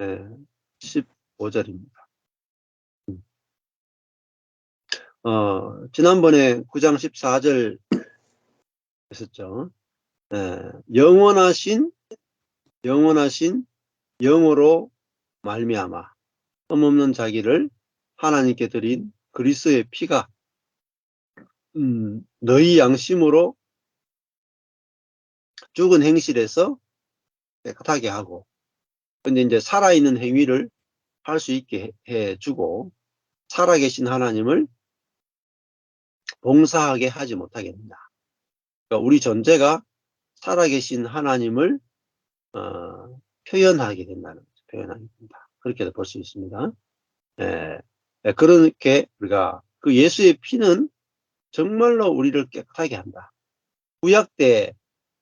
예, 15절입니다. 지난번에 9장 14절 했었죠. 예, 영원하신 영으로 말미암아 흠없는 자기를 하나님께 드린 그리스도의 피가 너희 양심으로 죽은 행실에서 깨끗하게 하고, 근데 이제 살아있는 행위를 할 수 있게 해주고, 살아계신 하나님을 봉사하게 하지 못하게 된다. 그러니까 우리 존재가 살아계신 하나님을 표현하게 된다는 거죠. 표현하게 된다. 그렇게도 볼 수 있습니다. 예, 그렇게 우리가 그 예수의 피는 정말로 우리를 깨끗하게 한다. 구약 때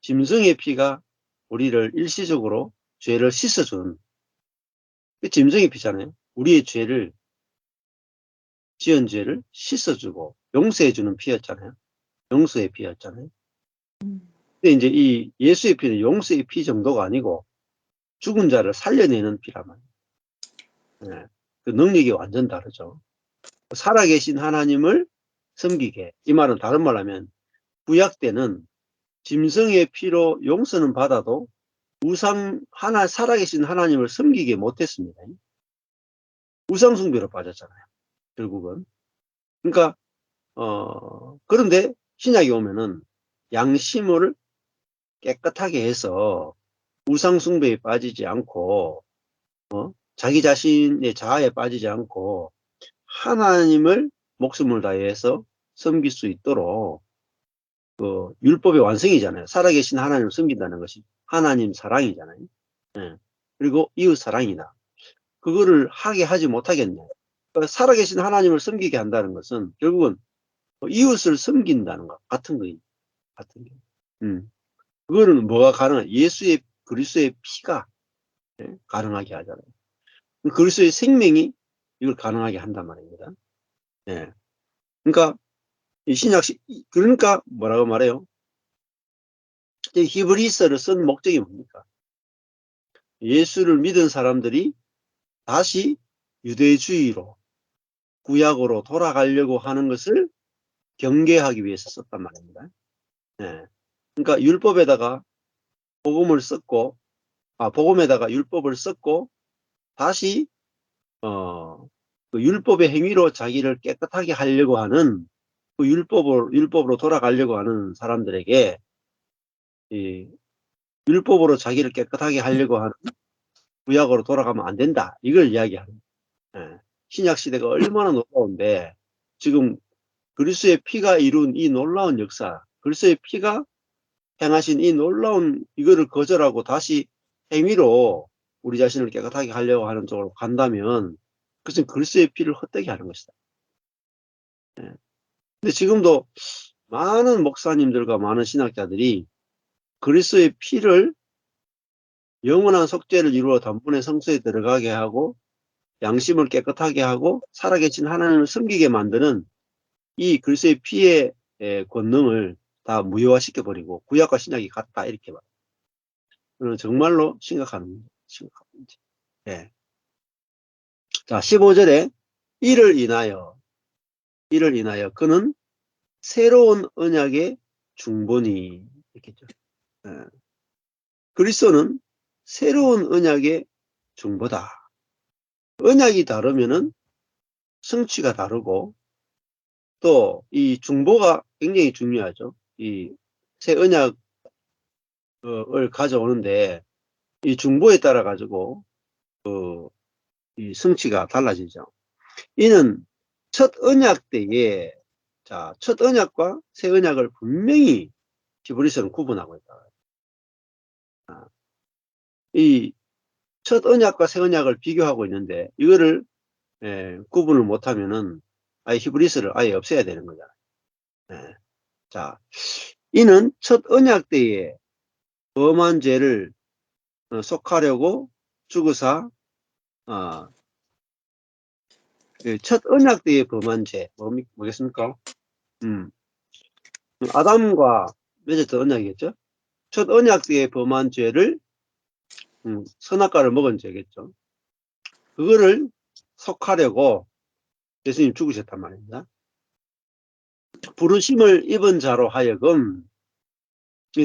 짐승의 피가 우리를 일시적으로 죄를 씻어준 그 짐승의 피잖아요. 우리의 죄를, 지은 죄를 씻어주고 용서해주는 피였잖아요. 용서의 피였잖아요. 근데 이제 이 예수의 피는 용서의 피 정도가 아니고 죽은 자를 살려내는 피란 말이에요. 네. 그 능력이 완전 다르죠. 살아계신 하나님을 섬기게. 이 말은 다른 말로 하면 구약 때는 짐승의 피로 용서는 받아도 살아계신 하나님을 섬기게 못했습니다. 우상 숭배로 빠졌잖아요. 결국은. 그러니까 그런데 신약에 오면은 양심을 깨끗하게 해서 우상 숭배에 빠지지 않고 자기 자신의 자아에 빠지지 않고 하나님을 목숨을 다해서 섬길 수 있도록 그 율법의 완성이잖아요. 살아계신 하나님을 섬긴다는 것이 하나님 사랑이잖아요. 예. 그리고 이웃 사랑이다. 그거를 하게 하지 못하겠네요. 그러니까 살아계신 하나님을 섬기게 한다는 것은 결국은 이웃을 섬긴다는 것 같은 거예요. 같은 게. 그거는 뭐가 가능해? 예수의 그리스도의 피가 가능하게 하잖아요. 그리스도의 생명이 이걸 가능하게 한단 말입니다. 예. 그러니까 이 그러니까 뭐라고 말해요? 이 히브리서를 쓴 목적이 뭡니까? 예수를 믿은 사람들이 다시 유대주의로 구약으로 돌아가려고 하는 것을 경계하기 위해서 썼단 말입니다. 예. 그러니까 율법에다가 복음을 썼고, 복음에다가 율법을 썼고, 다시 그 율법의 행위로 자기를 깨끗하게 하려고 하는 그 율법으로 돌아가려고 하는 사람들에게 이 율법으로 자기를 깨끗하게 하려고 하는 구약으로 돌아가면 안 된다. 이걸 이야기하는 거예요. 신약 시대가 얼마나 놀라운데 지금 그리스도의 피가 이룬 이 놀라운 역사, 그리스도의 피가 행하신 이 놀라운 이거를 거절하고 다시 행위로 우리 자신을 깨끗하게 하려고 하는 쪽으로 간다면 그것은 그리스도의 피를 헛되게 하는 것이다. 근데 지금도 많은 목사님들과 많은 신학자들이 그리스도의 피를 영원한 속죄를 이루어 단번에 성소에 들어가게 하고 양심을 깨끗하게 하고 살아계신 하나님을 섬기게 만드는 이 그리스도의 피의 권능을 다 무효화시켜버리고 구약과 신약이 같다 이렇게 봐요. 정말로 심각한 문제. 예. 자, 15절에 이를 인하여 그는 새로운 언약의 중보니 이렇게죠. 예. 그리스도는 새로운 언약의 중보다. 언약이 다르면은 성취가 다르고 또 이 중보가 굉장히 중요하죠. 이 새 언약을 가져오는데 이 중보에 따라 가지고 이 성취가 달라지죠. 이는 첫 언약 때에 첫 언약과 새 언약을 분명히 히브리서는 구분하고 있다. 이 첫 언약과 새 언약을 비교하고 있는데 이거를 구분을 못하면은 아예 히브리서를 아예 없애야 되는 거잖아요. 자, 이는 첫 언약 때에 범한 죄를 속하려고 죽으사 첫 언약 때에 범한 죄 뭐겠습니까? 아담과 맺었던 언약이겠죠. 첫 언약 때에 범한 죄를 선악과를 먹은 죄겠죠. 그거를 속하려고 예수님 죽으셨단 말입니다. 부르심을 입은 자로 하여금,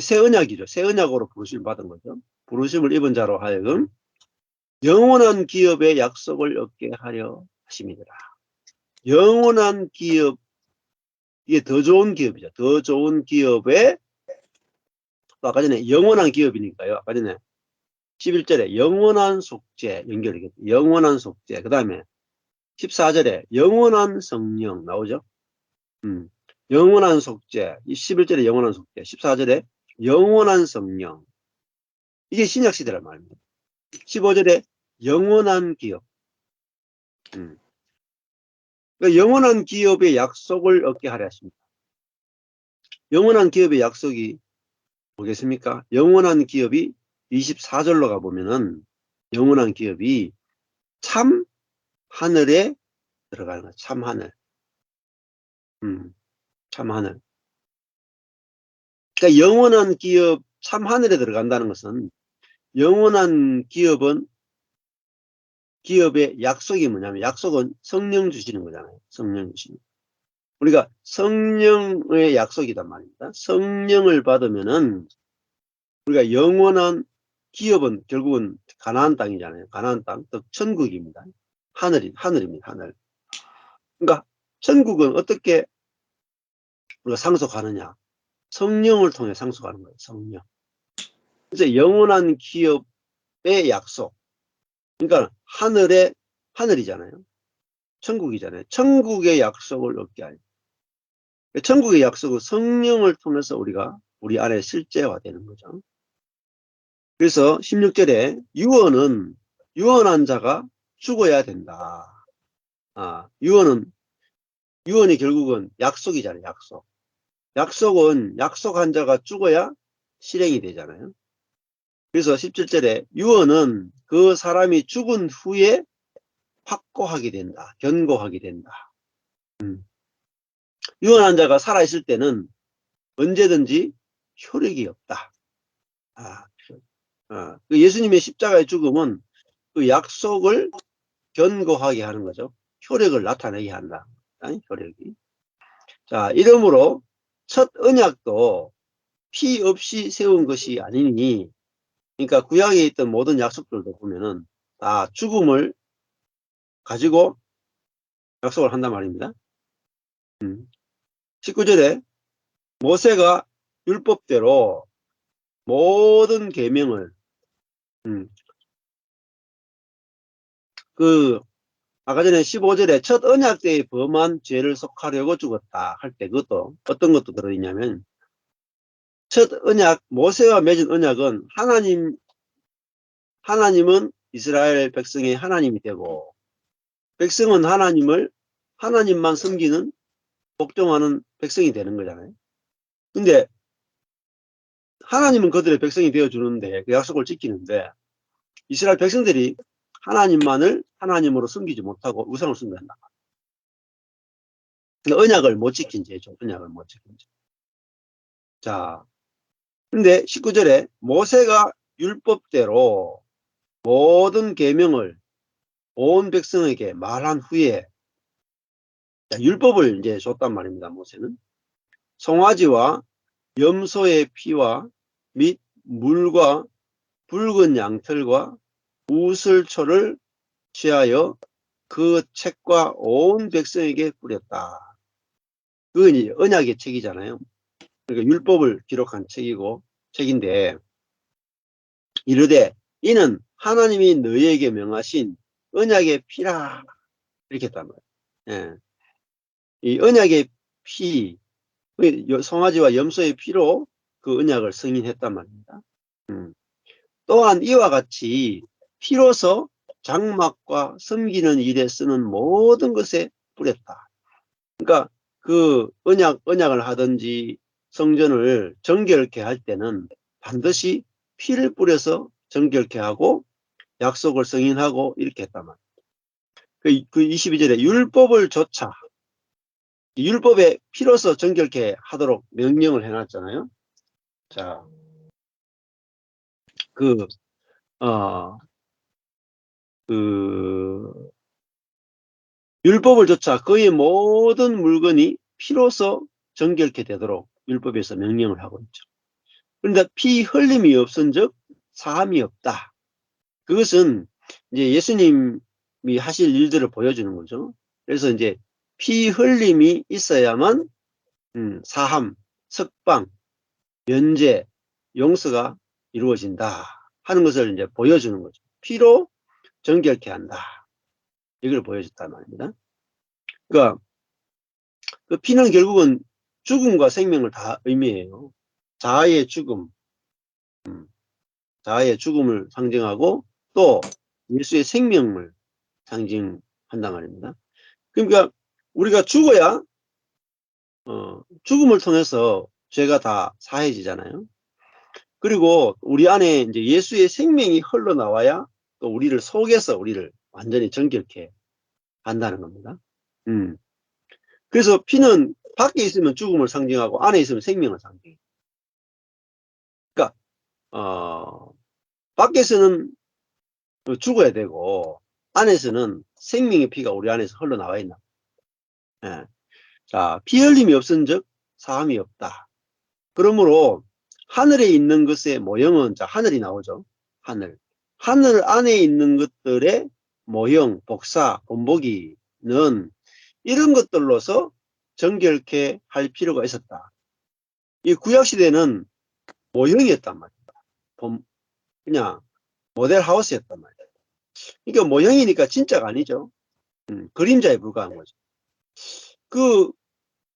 새 언약이죠. 새 언약으로 부르심을 받은 거죠. 부르심을 입은 자로 하여금 영원한 기업의 약속을 얻게 하려 하심이더라. 영원한 기업, 이게 더 좋은 기업이죠. 더 좋은 기업에, 아까 전에 영원한 기업이니까요. 아까 전에 11절에 영원한 속죄 연결이겠죠. 영원한 속죄. 그 다음에 14절에 영원한 성령 나오죠. 영원한 속죄. 11절에 영원한 속죄. 14절에 영원한 성령. 이게 신약시대란 말입니다. 15절에 영원한 기업. 그러니까 영원한 기업의 약속을 얻게 하려 하십니다. 영원한 기업의 약속이 뭐겠습니까? 영원한 기업이 24절로 가보면은 영원한 기업이 참 하늘에 들어가는 거예요. 참 하늘. 참 하늘. 그러니까 영원한 기업, 참 하늘에 들어간다는 것은 영원한 기업은 기업의 약속이 뭐냐면 약속은 성령 주시는 거잖아요. 성령 주시는. 우리가 성령의 약속이단 말입니다. 성령을 받으면은 우리가 영원한 기업은 결국은 가나안 땅이잖아요. 가나안 땅, 즉 천국입니다. 하늘입니다. 하늘. 그러니까 천국은 어떻게 우리가 상속하느냐? 성령을 통해 상속하는 거예요. 성령. 그래서 영원한 기업의 약속. 그러니까 하늘이잖아요. 천국이잖아요. 천국의 약속을 얻게 하는. 천국의 약속은 성령을 통해서 우리 안에 실제화되는 거죠. 그래서 16절에 유언한 자가 죽어야 된다. 유언이 결국은 약속이잖아요. 약속. 약속은 약속한 자가 죽어야 실행이 되잖아요. 그래서 17절에 유언은 그 사람이 죽은 후에 확고하게 된다. 견고하게 된다. 유언한 자가 살아있을 때는 언제든지 효력이 없다. 그 예수님의 십자가의 죽음은 그 약속을 견고하게 하는 거죠. 효력을 나타내게 한다. 효력이. 자, 이러므로 첫 언약도 피 없이 세운 것이 아니니, 그러니까 구약에 있던 모든 약속들도 보면은 다 죽음을 가지고 약속을 한단 말입니다. 19절에 모세가 율법대로 모든 계명을 아까 전에 15절에 첫 언약 때에 범한 죄를 속하려고 죽었다 할 때 그것도 어떤 것도 들어있냐면 첫 언약 모세와 맺은 언약은 하나님은 이스라엘 백성의 하나님이 되고 백성은 하나님만 섬기는 복종하는 백성이 되는 거잖아요. 근데 하나님은 그들의 백성이 되어주는데 그 약속을 지키는데 이스라엘 백성들이 하나님만을 하나님으로 섬기지 못하고 우상을 숭배한다. 그러니까 언약을 못 지킨 죄죠. 언약을 못 지킨 죄. 자, 근데 19절에 모세가 율법대로 모든 계명을 온 백성에게 말한 후에 율법을 이제 줬단 말입니다. 모세는 송아지와 염소의 피와 및 물과 붉은 양털과 우슬초를 취하여 그 책과 온 백성에게 뿌렸다. 그건 이제 언약의 책이잖아요. 그러니까 율법을 기록한 책인데 이르되 이는 하나님이 너희에게 명하신 언약의 피라 이렇게 했단 말이에요. 예. 이 언약의 피, 송아지와 염소의 피로 그 언약을 승인했단 말입니다. 또한 이와 같이 피로서 장막과 섬기는 일에 쓰는 모든 것에 뿌렸다. 그러니까 그 언약을 하든지 성전을 정결케 할 때는 반드시 피를 뿌려서 정결케 하고 약속을 승인하고 이렇게 했단 말이에요. 그 22절에 율법을 조차 율법에 피로서 정결케 하도록 명령을 해놨잖아요. 자, 율법을 조차 그의 모든 물건이 피로서 정결케 되도록 율법에서 명령을 하고 있죠. 그런데 피 흘림이 없은즉 사함이 없다. 그것은 이제 예수님이 하실 일들을 보여주는 거죠. 그래서 이제 피 흘림이 있어야만 사함, 석방, 면제, 용서가 이루어진다 하는 것을 이제 보여주는 거죠. 피로 정결케 한다. 이걸 보여줬단 말입니다. 그러니까 그 피는 결국은 죽음과 생명을 다 의미해요. 자아의 죽음, 자아의 죽음을 상징하고 또 예수의 생명을 상징한단 말입니다. 그러니까 우리가 죽어야 죽음을 통해서 죄가 다 사해지잖아요. 그리고 우리 안에 이제 예수의 생명이 흘러나와야 또 우리를 속에서 우리를 완전히 정결케 한다는 겁니다. 그래서 피는 밖에 있으면 죽음을 상징하고 안에 있으면 생명을 상징해요. 그러니까 밖에서는 죽어야 되고 안에서는 생명의 피가 우리 안에서 흘러나와 있나. 예. 자, 피 흘림이 없은즉 사함이 없다. 그러므로 하늘에 있는 것의 모형은 자 하늘이 나오죠. 하늘. 하늘 안에 있는 것들의 모형, 복사, 본보기는 이런 것들로서 정결케 할 필요가 있었다. 이 구약시대는 모형이었단 말입니다. 그냥 모델 하우스였단 말이에요. 그러니까 모형이니까 진짜가 아니죠. 그림자에 불과한 거죠. 그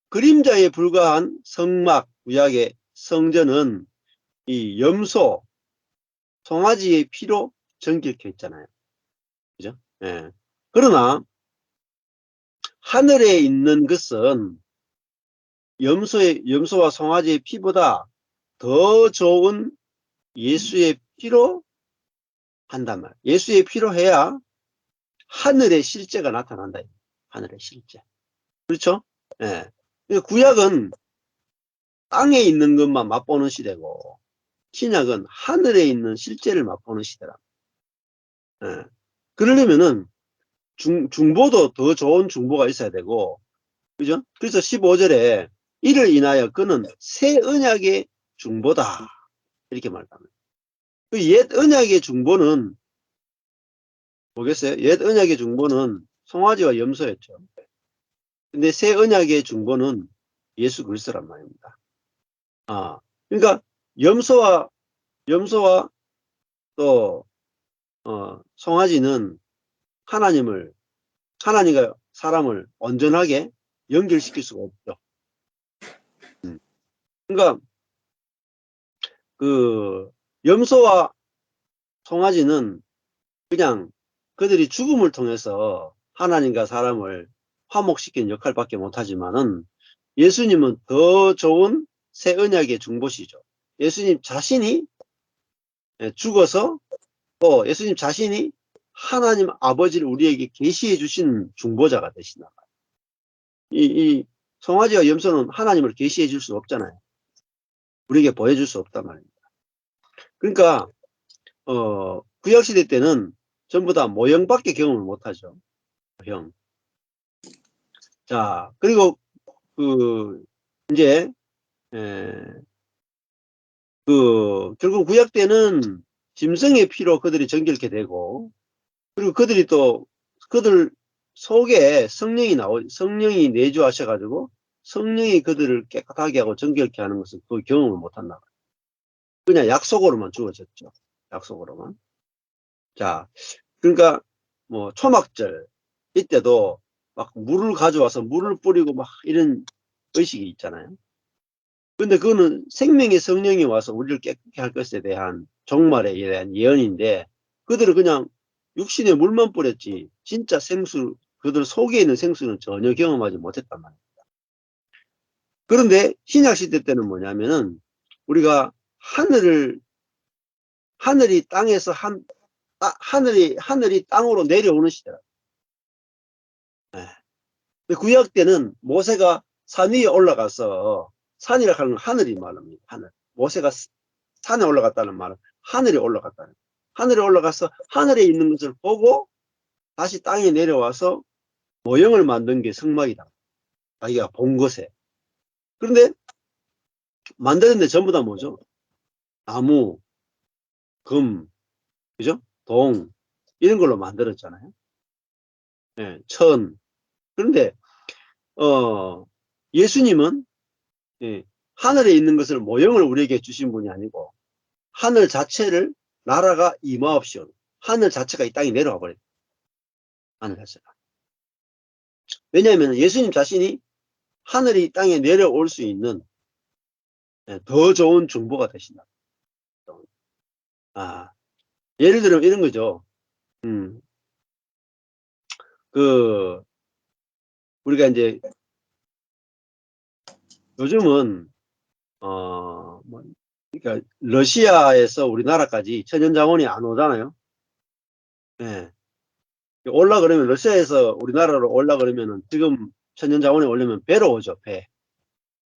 그림자에 불과한 성막, 구약의 성전은 이 염소, 송아지의 피로 정결케 했잖아요. 그죠? 예. 그러나 하늘에 있는 것은 염소와 송아지의 피보다 더 좋은 예수의 피로 한단 말이에요. 예수의 피로 해야 하늘의 실제가 나타난다. 하늘의 실제. 그렇죠? 예. 구약은 땅에 있는 것만 맛보는 시대고 신약은 하늘에 있는 실제를 맛보는 시대라. 예. 그러려면은 중보도 더 좋은 중보가 있어야 되고, 그죠? 그래서 15절에 이를 인하여 그는 새 언약의 중보다. 이렇게 말합니다. 그 옛 언약의 중보는 뭐겠어요? 옛 언약의 중보는 송아지와 염소였죠. 근데 새 언약의 중보는 예수 그리스도란 말입니다. 그러니까 염소와 또 송아지는 하나님과 사람을 온전하게 연결시킬 수가 없죠. 그러니까 그 염소와 송아지는 그냥 그들이 죽음을 통해서 하나님과 사람을 화목시키는 역할밖에 못하지만은 예수님은 더 좋은 새 언약의 중보시죠. 예수님 자신이 죽어서 또 예수님 자신이 하나님 아버지를 우리에게 계시해 주신 중보자가 되시나 봐요. 이 송아지와 염소는 하나님을 계시해 줄 수 없잖아요. 우리에게 보여줄 수 없단 말입니다. 그러니까 구약시대 때는 전부 다 모형밖에 경험을 못하죠. 모형. 자, 그리고 이제 결국 구약 때는 짐승의 피로 그들이 정결케 되고, 그리고 그들 속에 성령이 내주하셔가지고 성령이 그들을 깨끗하게 하고 정결케 하는 것을 그 경험을 못한다. 그냥 약속으로만 주어졌죠. 약속으로만. 자, 그러니까 뭐 초막절 이때도 막 물을 가져와서 물을 뿌리고 막 이런 의식이 있잖아요. 근데 그거는 생명의 성령이 와서 우리를 깨끗게 할 것에 대한 종말에 대한 예언인데 그들은 그냥 육신에 물만 뿌렸지 진짜 생수, 그들 속에 있는 생수는 전혀 경험하지 못했단 말이에요. 그런데 신약 시대 때는 뭐냐면은 우리가 하늘이 땅에서 하늘이 땅으로 내려오는 시대라. 구약 때는 모세가 산 위에 올라가서, 산이라 하는 건 하늘이 말합니다. 하늘. 모세가 산에 올라갔다는 말은 하늘에 올라갔다는. 하늘에 올라가서 하늘에 있는 것을 보고 다시 땅에 내려와서 모형을 만든 게 성막이다. 자기가 본 것에. 그런데 만드는데 전부 다 뭐죠? 나무, 금, 그죠? 동, 이런 걸로 만들었잖아요. 예, 천. 그런데, 예수님은, 예, 하늘에 있는 것을 모형을 우리에게 주신 분이 아니고, 하늘 자체를, 나라가 임하옵시오. 하늘 자체가 이 땅에 내려와 버려요. 하늘 자체가. 왜냐하면 예수님 자신이 하늘이 이 땅에 내려올 수 있는 더 좋은 중보가 되신다. 아, 예를 들면 이런 거죠. 그, 우리가 이제 요즘은, 뭐, 그러니까 러시아에서 우리나라까지 천연자원이 안 오잖아요. 예. 올라 그러면 러시아에서 우리나라로 올라 그러면은 지금 천연자원이 오려면 배로 오죠, 배.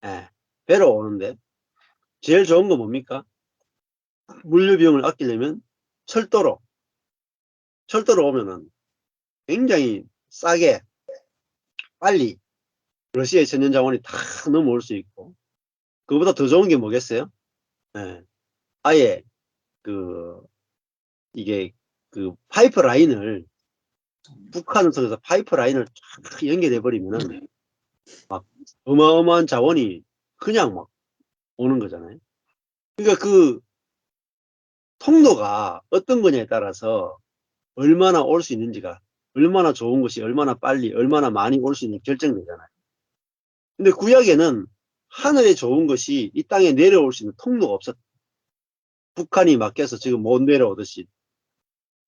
예. 배로 오는데 제일 좋은 거 뭡니까? 물류 비용을 아끼려면 철도로 오면은 굉장히 싸게 빨리 러시아의 천연자원이 다 넘어올 수 있고, 그거보다 더 좋은 게 뭐겠어요? 예. 아예 그 이게 그 파이프라인을, 북한을 통해서 파이프라인을 쫙 연결해 버리면은 막 어마어마한 자원이 그냥 막 오는 거잖아요. 그러니까 그 통로가 어떤 거냐에 따라서 얼마나 올 수 있는지가, 얼마나 좋은 것이 얼마나 빨리 얼마나 많이 올 수 있는 결정되잖아요. 근데 구약에는 하늘에 좋은 것이 이 땅에 내려올 수 있는 통로가 없었다. 북한이 막혀서 지금 못 내려오듯이,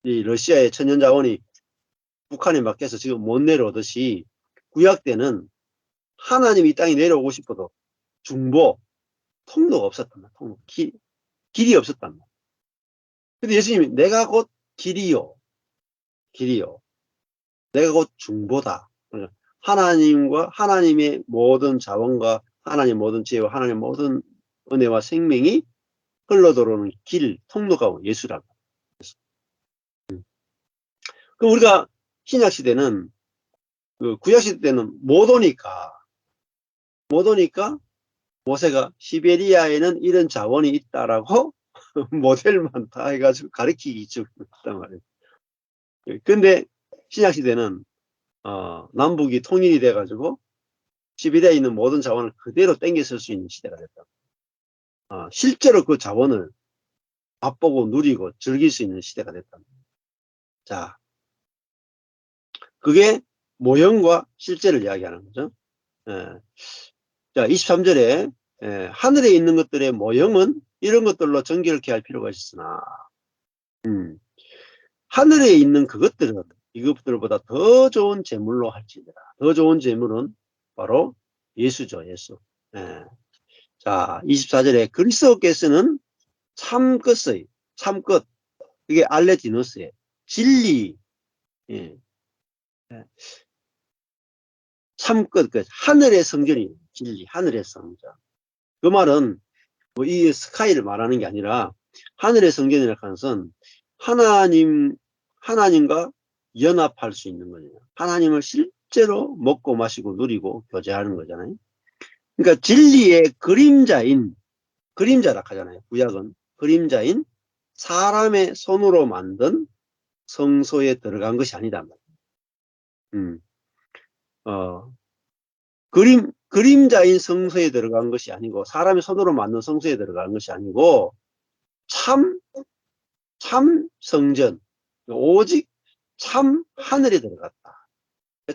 이 러시아의 천연자원이 북한에 막혀서 지금 못 내려오듯이, 구약 때는 하나님이 이 땅에 내려오고 싶어도 중보, 통로가 없었단 말이야. 통로, 길이 없었단 말이야. 근데 예수님이 내가 곧 길이요, 길이요. 내가 곧 중보다. 그러니까 하나님과 하나님의 모든 자원과 하나님의 모든 지혜와 하나님의 모든 은혜와 생명이 흘러 들어오는 길, 통로가 예수라고. 그럼 우리가 신약 시대는, 그 구약 시대 때는 못 오니까 모세가 시베리아에는 이런 자원이 있다라고 모델만 다 해가지고 가르치기 시작했단 말이에요. 근데 신약 시대는 남북이 통일이 돼가지고 시베리아에 있는 모든 자원을 그대로 땡겨 쓸 수 있는 시대가 됐다. 실제로 그 자원을 맛보고 누리고 즐길 수 있는 시대가 됐다. 자, 그게 모형과 실제를 이야기하는 거죠. 예. 자, 23절에 하늘에 있는 것들의 모형은 이런 것들로 정결케 할 필요가 있으나, 하늘에 있는 그것들은 이것들보다 더 좋은 제물로 할지니라. 더 좋은 제물은 바로 예수죠, 예수. 예. 자, 24절에 그리스도께서는 참것의, 참것, 이게 알레디노스의 진리, 예. 참것, 그 하늘의 성전이 진리, 하늘의 성전. 그 말은 뭐 이 스카이를 말하는 게 아니라, 하늘의 성전이라는 것은 하나님과 연합할 수 있는 거예요. 하나님을 실제로 먹고 마시고 누리고 교제하는 거잖아요. 그러니까 진리의 그림자라 하잖아요. 구약은 그림자인 사람의 손으로 만든 성소에 들어간 것이 아니다. 음, 어, 그림자인 성소에 들어간 것이 아니고, 사람의 손으로 만든 성소에 들어간 것이 아니고, 참 성전, 오직 참 하늘에 들어갔다.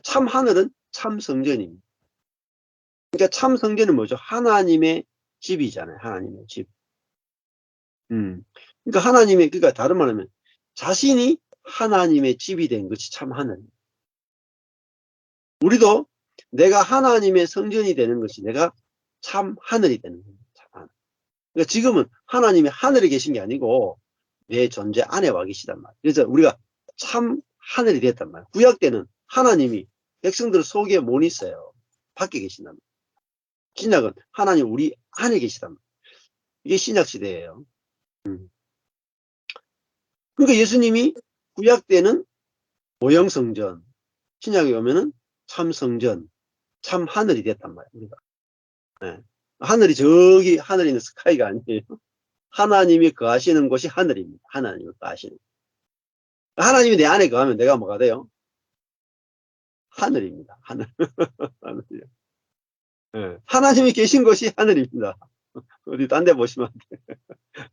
참 하늘은 참 성전입니다. 그러니까 참 성전은 뭐죠? 하나님의 집이잖아요. 하나님의 집. 그러니까 그러니까 다른 말하면 자신이 하나님의 집이 된 것이 참 하늘입니다. 우리도 내가 하나님의 성전이 되는 것이 내가 참 하늘이 되는 겁니다. 참 하늘. 그러니까 지금은 하나님이 하늘에 계신 게 아니고 내 존재 안에 와 계시단 말이에요. 그래서 우리가 참 하늘이 됐단 말이에요. 구약 때는 하나님이 백성들 속에 못 있어요. 밖에 계신단 말이에요. 신약은 하나님 우리 안에 계시단 말이에요. 이게 신약 시대예요. 그러니까 예수님이 구약 때는 모형 성전, 신약에 오면은 참 성전, 참 하늘이 됐단 말이에요. 우리가. 예. 하늘이 저기 하늘에 있는 스카이가 아니에요. 하나님이 거하시는 곳이 하늘입니다. 하나님이 거하시는. 하나님이 내 안에 거하면 내가 뭐가 돼요? 하늘입니다. 하늘. 하늘이요. 예. 하나님이 계신 곳이 하늘입니다. 어디 딴 데 보시면 안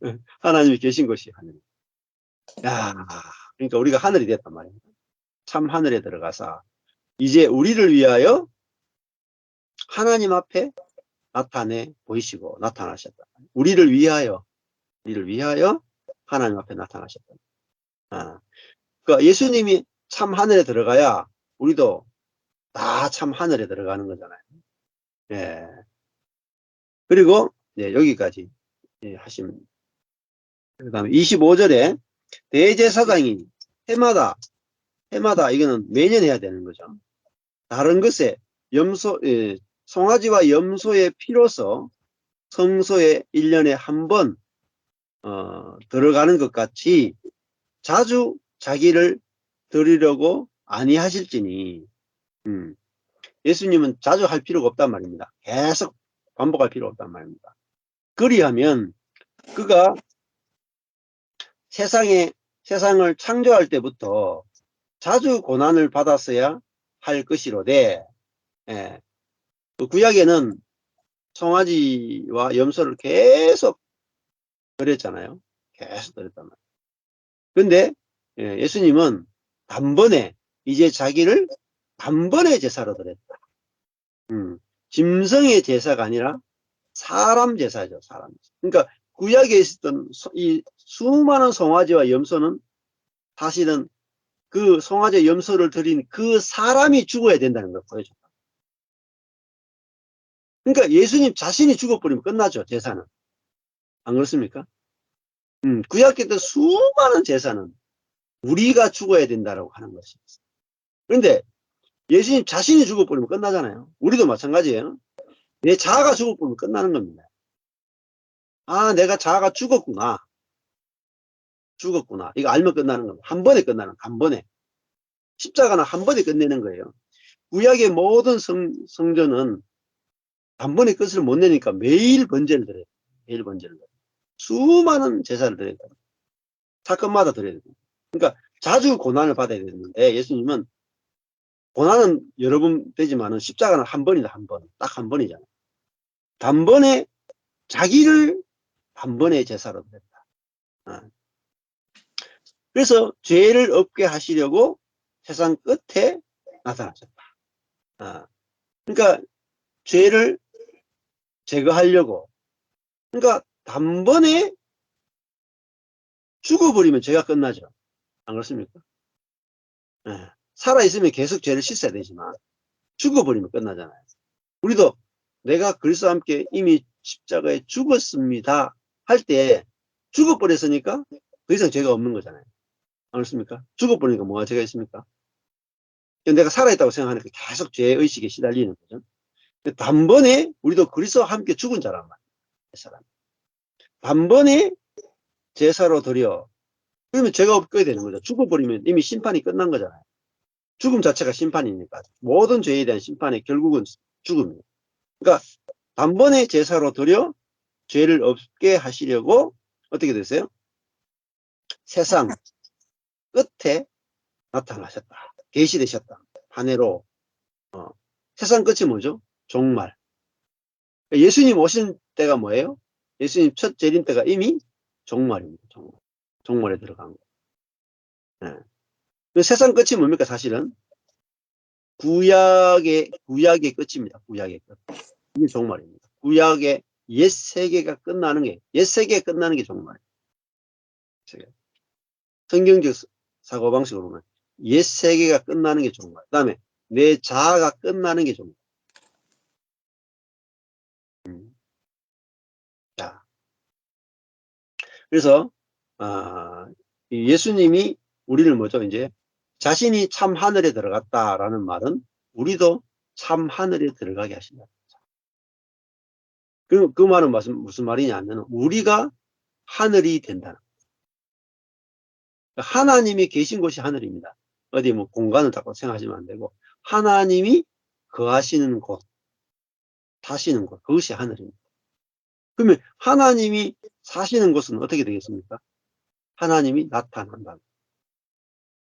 돼. 하나님이 계신 곳이 하늘입니다. 야, 그러니까 우리가 하늘이 됐단 말입니다. 참 하늘에 들어가서 이제 우리를 위하여 하나님 앞에 나타내 보이시고 나타나셨다. 우리를 위하여 하나님 앞에 나타나셨다. 아, 그러니까 예수님이 참 하늘에 들어가야 우리도 다 참 하늘에 들어가는 거잖아요. 예. 그리고 네, 여기까지 하시면. 그다음에 25절에 대제사장이 해마다 이거는 매년 해야 되는 거죠. 다른 것에 송아지와 염소의 피로서 성소에 1년에 한 번 들어가는 것 같이 자주 자기를 드리려고 아니하실지니 예수님은 자주 할 필요가 없단 말입니다. 계속 반복할 필요 없단 말입니다. 그리하면 그가 세상을 창조할 때부터 자주 고난을 받았어야 할 것이로되 구약에는 송아지와 염소를 계속 드렸잖아요. 계속 드렸단 말이에요. 근데 예수님은 단번에 이제 자기를 단번에 제사로 드렸다. 짐승의 제사가 아니라 사람 제사죠. 사람 제사. 그러니까 구약에 있었던 이 수많은 송아지와 염소는 사실은 그 송아지 염소를 드린 그 사람이 죽어야 된다는 걸 보여줬다. 그러니까 예수님 자신이 죽어버리면 끝나죠. 제사는. 안 그렇습니까? 구약에 있던 수많은 제사는 우리가 죽어야 된다라고 하는 것입니다. 그런데 예수님 자신이 죽어버리면 끝나잖아요. 우리도 마찬가지예요. 내 자아가 죽어버리면 끝나는 겁니다. 아, 내가 자아가 죽었구나. 이거 알면 끝나는 겁니다. 한 번에 끝나는, 한 번에. 십자가는 한 번에 끝내는 거예요. 구약의 모든 성전은 한 번에 끝을 못 내니까 매일 번제를 드려요. 매일 번제를 드려요. 수많은 제사를 드려야 돼요. 사건마다 드려야 돼요. 그러니까 자주 고난을 받아야 되는데 예수님은 고난은 여러 번 되지만은 십자가는 한 번이다. 한 번. 딱 한 번이잖아요. 단번에 자기를 단번에 제사로 드렸다. 그래서 죄를 없게 하시려고 세상 끝에 나타나셨다. 그러니까 죄를 제거하려고. 그러니까 단번에 죽어버리면 죄가 끝나죠. 안 그렇습니까? 살아있으면 계속 죄를 씻어야 되지만 죽어버리면 끝나잖아요. 우리도 내가 그리스도와 함께 이미 십자가에 죽었습니다 할 때 죽어버렸으니까 더 이상 죄가 없는 거잖아요. 안 그렇습니까? 죽어버리니까 뭐가 죄가 있습니까? 내가 살아있다고 생각하니까 계속 죄의식에 시달리는 거죠. 단번에 우리도 그리스도와 함께 죽은 자란 말이에요. 단번에 제사로 드려. 그러면 죄가 없게 되는 거죠. 죽어버리면 이미 심판이 끝난 거잖아요. 죽음 자체가 심판이니까. 모든 죄에 대한 심판의 결국은 죽음이에요. 그러니까 단번에 제사로 드려 죄를 없게 하시려고 어떻게 됐어요? 세상 끝에 나타나셨다. 계시되셨다. 한 해로. 세상 끝이 뭐죠? 종말. 예수님 오신 때가 뭐예요? 예수님 첫 재림 때가 이미 종말입니다. 종말에 들어간 거. 그 세상 끝이 뭡니까? 사실은 구약의 끝입니다. 구약의 끝. 이게 종말입니다. 구약의 옛 세계가 끝나는 게, 옛 세계가 끝나는 게 종말이에요. 성경적 사고방식으로 보면 옛 세계가 끝나는 게 종말. 그 다음에 내 자아가 끝나는 게 종말. 자, 그래서 예수님이 우리를 뭐죠? 이제 자신이 참 하늘에 들어갔다라는 말은 우리도 참 하늘에 들어가게 하신다. 그 말은 무슨 말이냐면 우리가 하늘이 된다는 거예요. 하나님이 계신 곳이 하늘입니다. 어디 뭐 공간을 자꾸 생각하시면 안 되고 하나님이 거하시는 곳, 사시는 곳, 그것이 하늘입니다. 그러면 하나님이 사시는 곳은 어떻게 되겠습니까? 하나님이 나타난다.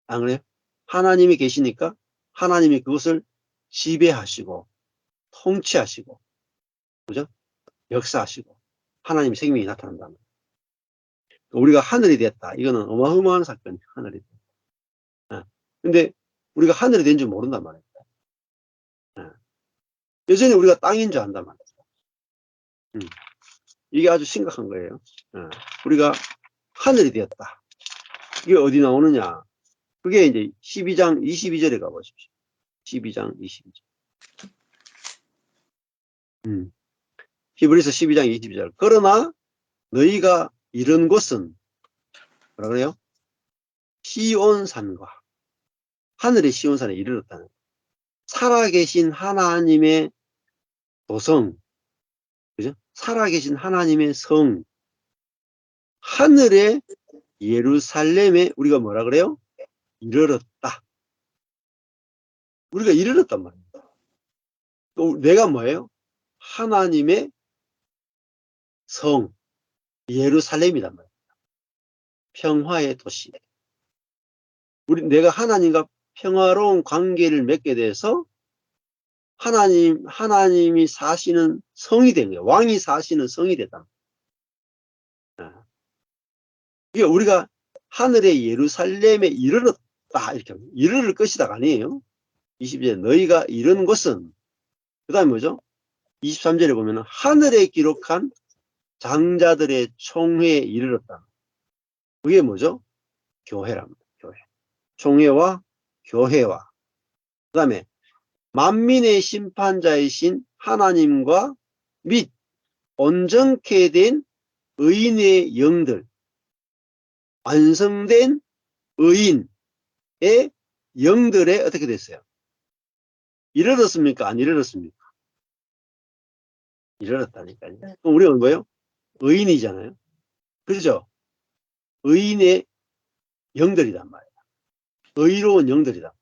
안 그래요? 하나님이 계시니까 하나님이 그것을 지배하시고 통치하시고, 그죠? 역사하시고 하나님의 생명이 나타난다. 우리가 하늘이 됐다. 이거는 어마어마한 사건이에요. 하늘이 됐다. 근데 우리가 하늘이 된 줄 모른단 말이에요. 여전히 우리가 땅인 줄 안단 말이에요. 이게 아주 심각한 거예요. 우리가 하늘이 되었다. 이게 어디 나오느냐? 그게 이제 12장 22절에 가보십시오. 12장 22절. 히브리서 12장 22절. 그러나 너희가 이런 곳은 뭐라 그래요? 시온산과 하늘의 시온산에 이르렀다는, 살아계신 하나님의 도성, 그죠? 살아계신 하나님의 성, 하늘의 예루살렘에 우리가 뭐라 그래요? 이르렀다. 우리가 이르렀단 말입니다. 또 내가 뭐예요? 하나님의 성, 예루살렘이란 말이에요. 평화의 도시. 내가 하나님과 평화로운 관계를 맺게 돼서 하나님이 사시는 성이 된 거예요. 왕이 사시는 성이 됐다. 이게 우리가 하늘의 예루살렘에 이르렀다. 이렇게 합니다. 이르를 것이다가 아니에요. 20절 너희가 이른 것은, 그 다음에 뭐죠? 23절에 보면 하늘에 기록한 장자들의 총회에 이르렀다. 그게 뭐죠? 교회랍니다. 교회. 총회와 교회와, 그 다음에 만민의 심판자이신 하나님과 및 온전케 된 의인의 영들, 완성된 의인의 영들에 어떻게 됐어요? 이르렀습니까? 안 이르렀습니까? 이르렀다니까요. 그럼 우리는 뭐예요? 의인이잖아요. 그렇죠? 의인의 영들이란 말이에요. 의로운 영들이다.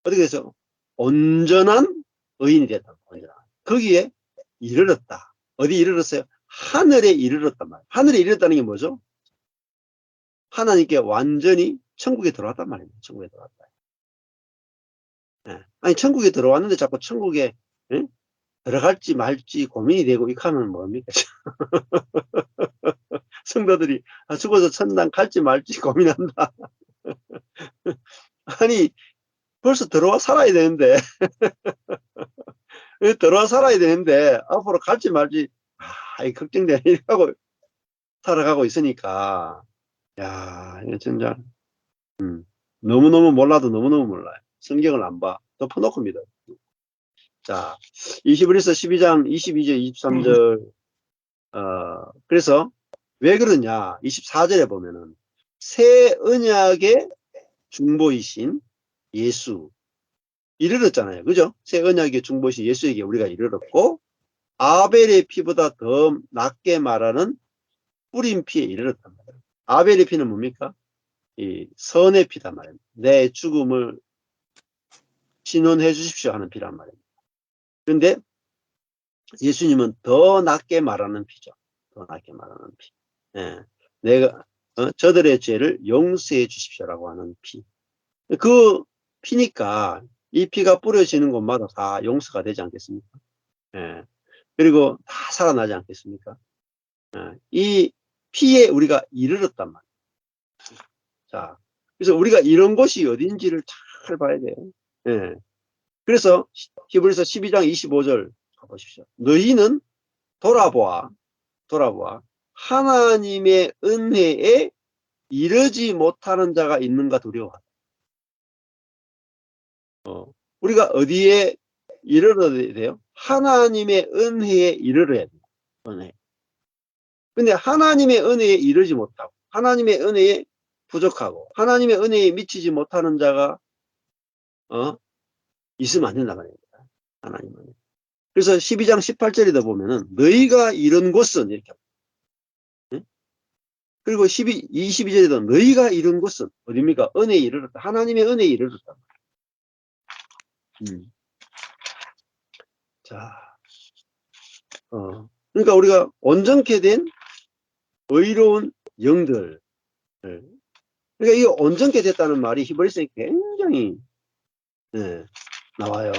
어떻게 해서 온전한 의인이 됐다. 거기에 이르렀다. 어디 이르렀어요? 하늘에 이르렀단 말이에요. 하늘에 이르렀다는 게 뭐죠? 하나님께 완전히 천국에 들어왔단 말입니다. 천국에 들어왔다. 네. 아니 천국에 들어왔는데 자꾸 천국에 들어갈지 말지 고민이 되고 이렇게 하면 뭡니까? 성도들이 죽어서 천당 갈지 말지 고민한다. 아니 벌써 들어와 살아야 되는데 들어와 살아야 되는데 앞으로 갈지 말지 걱정되네 이렇게 하고 살아가고 있으니까, 야 이거 진짜 너무너무 몰라도 너무너무 몰라요. 성경을 안 봐. 덮어놓고 믿어요. 자, 히브리서 12장 22절 23절. 그래서 왜 그러냐? 24절에 보면은 새 언약의 중보이신 예수 이르렀잖아요. 그죠? 새 언약의 중보이신 예수에게 우리가 이르렀고, 아벨의 피보다 더 낫게 말하는 뿌린 피에 이르렀단 말이에요. 아벨의 피는 뭡니까? 이 선의 피단 말입니다. 내 죽음을 신원해 주십시오 하는 피란 말입니다. 그런데 예수님은 더 낫게 말하는 피죠. 더 낫게 말하는 피. 예. 내가 저들의 죄를 용서해 주십시오라고 하는 피. 그 피니까 이 피가 뿌려지는 곳마다 다 용서가 되지 않겠습니까? 예. 그리고 다 살아나지 않겠습니까? 예. 이 피에 우리가 이르렀단 말이에요. 자, 그래서 우리가 이런 곳이 어딘지를 잘 봐야 돼요. 예. 그래서 히브리서 12장 25절 가보십시오. 너희는 돌아보아 하나님의 은혜에 이르지 못하는 자가 있는가 두려워하다. 우리가 어디에 이르러야 돼요? 하나님의 은혜에 이르러야 돼요. 은혜. 근데 하나님의 은혜에 이르지 못하고 하나님의 은혜에 부족하고 하나님의 은혜에 미치지 못하는 자가 있으면 안 된단 말입니다. 하나님은. 그래서 12장 18절에다 보면은 너희가 이런 곳은 이렇게 합니다. 그리고 22절에도 너희가 이런 곳은 어딥니까? 은혜에 이르렀다. 하나님의 은혜에 이르렀다. 자, 그러니까 우리가 온전케 된 의로운 영들. 그러니까 이 온전케 됐다는 말이 히브리서에 굉장히 나와요.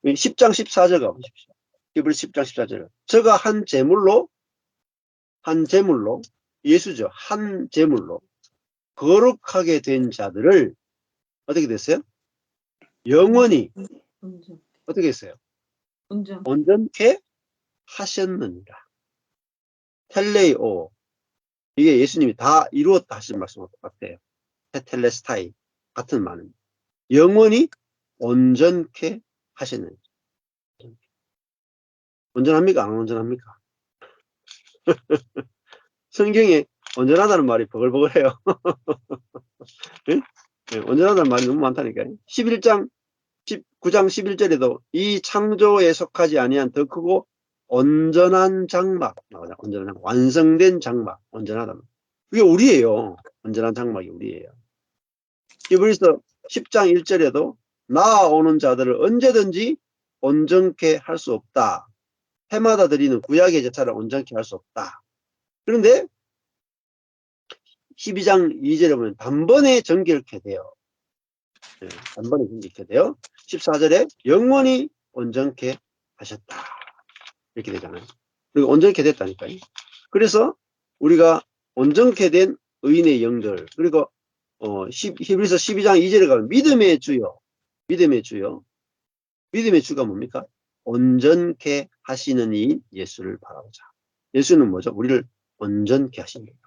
10장 14절 가보십시오. 히브리 10장 14절. 저가 한 제물로 예수죠. 한 제물로 거룩하게 된 자들을 어떻게 됐어요? 영원히 어떻게 했어요? 온전케 하셨느니라. 텔레이오. 이게 예수님이 다 이루었다 하신 말씀과 똑같아요. 테텔레스타이 같은 말입니다. 영원히 온전케 하셨느니라. 온전합니까? 안 온전합니까? 성경에 온전하다는 말이 버글버글해요. 네? 네, 온전하다는 말이 너무 많다니까요. 9장 11절에도 이 창조에 속하지 아니한 더 크고 온전한 장막 나오죠. 온전한 장막. 완성된 장막. 온전하다. 그게 우리예요. 온전한 장막이 우리예요. 히브리서 10장 1절에도 나아오는 자들을 언제든지 온전케 할 수 없다. 해마다 드리는 구약의 제사를 온전케 할 수 없다. 그런데 12장 2절에 보면 단번에 정결케 돼요. 단번에 정결케 돼요. 14절에 영원히 온전케 하셨다. 이렇게 되잖아요. 그리고 온전케 됐다니까요. 그래서 우리가 온전케 된 의인의 영들, 그리고 히브리서 12장 2절에 가면 믿음의 주요. 믿음의 주가 뭡니까? 온전케 하시는 이 예수를 바라보자. 예수는 뭐죠? 우리를 온전케 하십니다.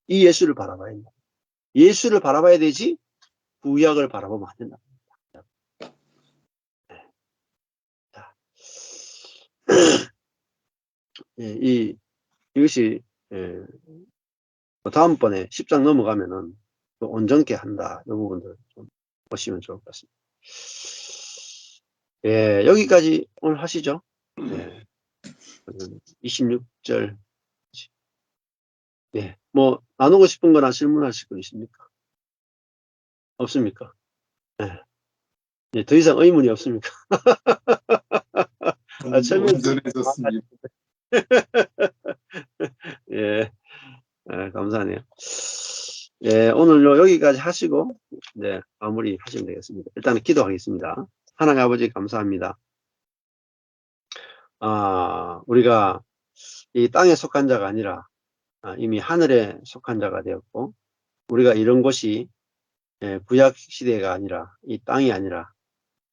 이 예수를 바라봐야 된다. 예수를 바라봐야 되지 구약을 바라보면 안 된다. 이것이 다음번에 10장 넘어가면은 온전케 한다. 이 부분들 좀 보시면 좋을 것 같습니다. 예, 여기까지 오늘 하시죠. 예, 26절. 예, 뭐 나누고 싶은 거나 질문하실 거 있습니까? 없습니까? 예. 예, 더 이상 의문이 없습니까? 온전해졌습니다. 예, 감사하네요. 예, 오늘 여기까지 하시고, 네, 마무리 하시면 되겠습니다. 일단은 기도하겠습니다. 하나님 아버지 감사합니다. 우리가 이 땅에 속한 자가 아니라 이미 하늘에 속한 자가 되었고, 우리가 이런 곳이 구약 시대가 아니라 이 땅이 아니라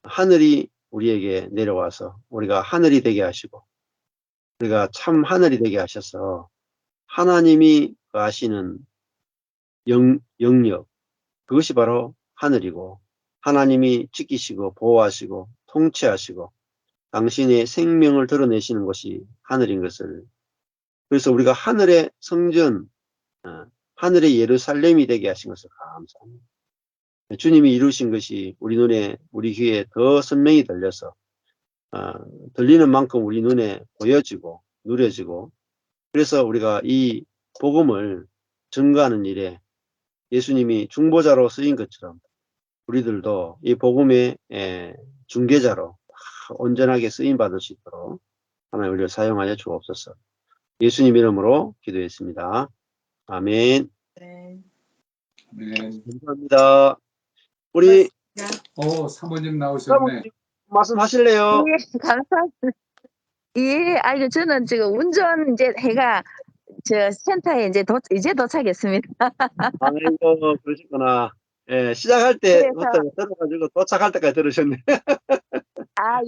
하늘이 우리에게 내려와서 우리가 하늘이 되게 하시고, 우리가 참 하늘이 되게 하셔서 하나님이 하시는 영역, 그것이 바로 하늘이고, 하나님이 지키시고 보호하시고 통치하시고 당신의 생명을 드러내시는 것이 하늘인 것을, 그래서 우리가 하늘의 성전, 하늘의 예루살렘이 되게 하신 것을 감사합니다. 주님이 이루신 것이 우리 눈에, 우리 귀에 더 선명히 들려서 들리는 만큼 우리 눈에 보여지고 누려지고, 그래서 우리가 이 복음을 증거하는 일에 예수님이 중보자로 쓰인 것처럼 우리들도 이 복음의 중개자로 온전하게 쓰임받을 수 있도록 하나님 우리를 사용하여 주옵소서. 예수님 이름으로 기도했습니다. 아멘. 네. 감사합니다. 우리 사모님 나오셨네. 말씀하실래요? 예, 감사합니다. 예, 아이고, 저는 지금 운전 이제 해가 저 센터에 이제 도착했습니다. 아이고, 그러시구나. 예, 시작할 때부터 그래서, 들어가지고 도착할 때까지 들으셨네.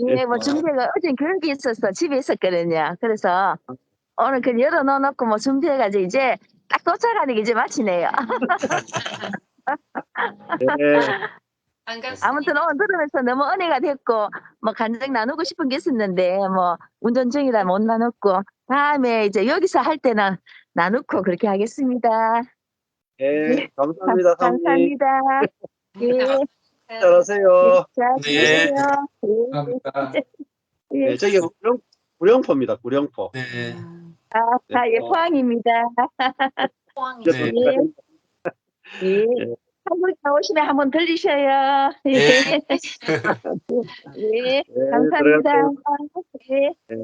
예, 뭐 준비가 어제 교육이 있어서 집에 있었거든요. 그래서 오늘 그 열어놓고 뭐 준비해가지고 이제 딱 도착하는 게 이제 마치네요. 예. 아무튼 오늘 들으면서 너무 은혜가 됐고, 뭐 간증 나누고 싶은 게 있었는데, 뭐 운전 중이라 못 나눴고, 다음에 이제 여기서 할 때는 나누고 그렇게 하겠습니다. 예, 감사합니다, 사모님. 감사합니다. 예. 잘하세요. 잘 지내세요. 감사합니다. 네, 저기 구령포입니다, 구령포. 네. 예, 포항입니다. 네. 예. 예. 예. 한국 나오시면 한번 들리셔요. 예. 예, 네, 감사합니다. 들어가세요. 예.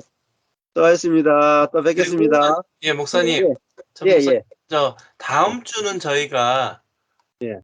수고하셨습니다. 또 뵙겠습니다. 예, 목사님. 예, 저 예, 목사님, 예. 다음 주는 저희가 예.